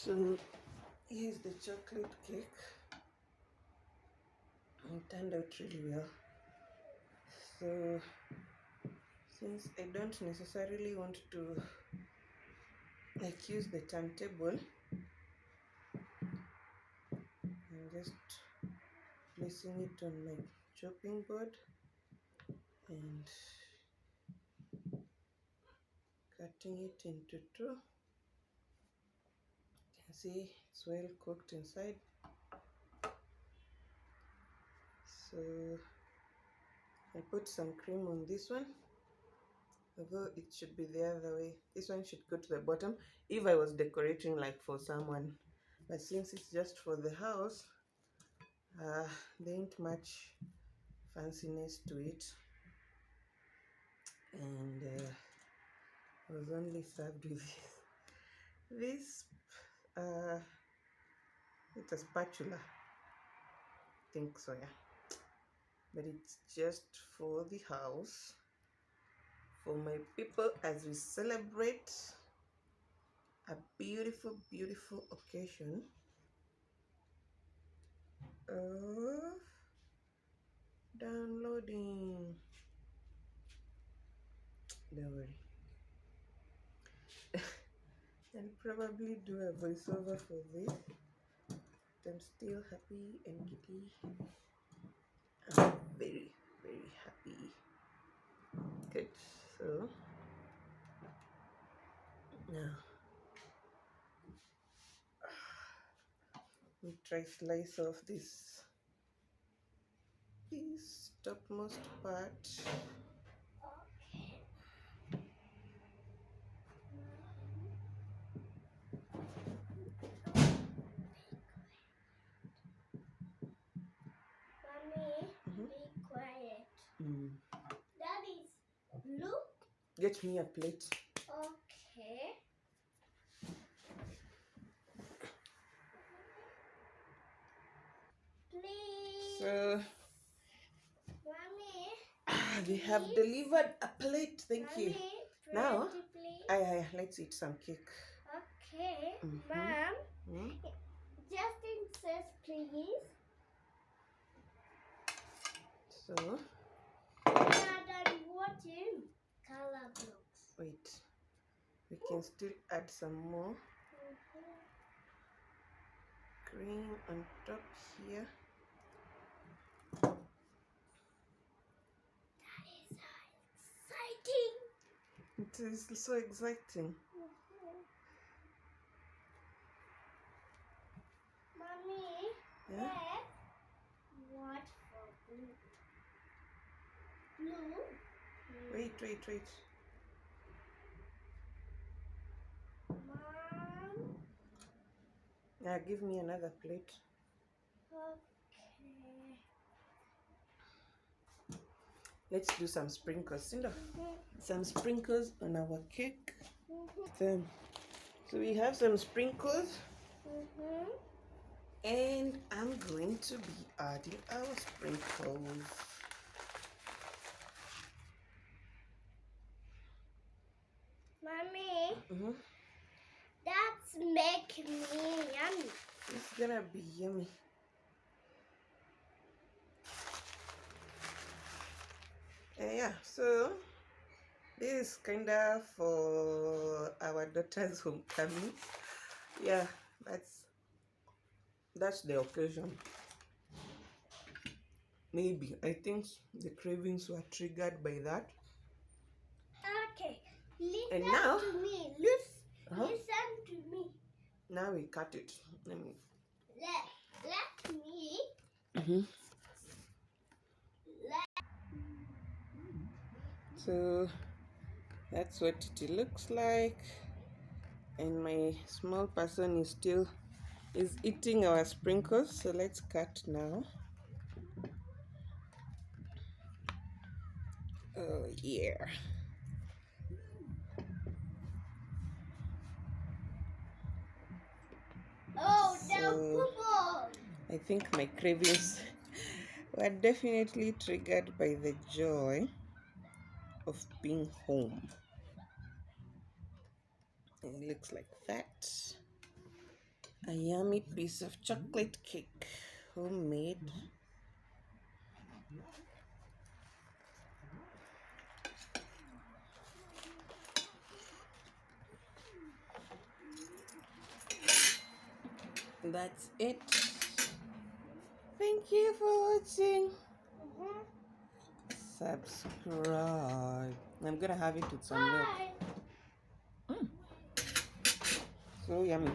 So here's the chocolate cake. It turned out really well. So since I don't necessarily want to like use the turntable, I'm just placing it on my chopping board and cutting it into two. You can see it's well cooked inside. So I put some cream on this one, although it should be the other way. This one should go to the bottom if I was decorating like for someone, but since it's just for the house, there ain't much fanciness to it, and I was only served with this it's a spatula, I think so, yeah, but it's just for the house, for my people, as we celebrate a beautiful, beautiful occasion of downloading. Don't worry. I'll probably do a voiceover for this. I'm still happy and giddy. I'm very, very happy. Good. So now we try slice off this topmost part. Mommy, be quiet. That is blue. Get me a plate. Okay. Please. So Mommy. They have delivered a plate. Thank you. Now, let's eat some cake. Okay. Mom, just insist, please. So, Dad, I'm watching color blocks. wait. We can still add some more cream on top here. That is so exciting. It is so exciting. Mommy, yeah? What for blue? Blue? Wait. Mom. Yeah, give me another plate. Okay. Let's do some sprinkles. Some sprinkles on our cake. So we have some sprinkles. And I'm going to be adding our sprinkles. Mommy, that's making me yummy. It's gonna be yummy. Yeah, so this is kind of for our daughter's homecoming. Yeah, that's the occasion. Maybe I think the cravings were triggered by that. Okay, listen to me. Listen to me. Now we cut it. Let me. So that's what it looks like, and my small person is eating our sprinkles. So let's cut now. Oh yeah. Oh, so, I think my cravings were definitely triggered by the joy of being home. It looks like that. A yummy piece of chocolate cake, homemade. That's it. Thank you for watching. Subscribe. I'm gonna have it with some milk. So yummy.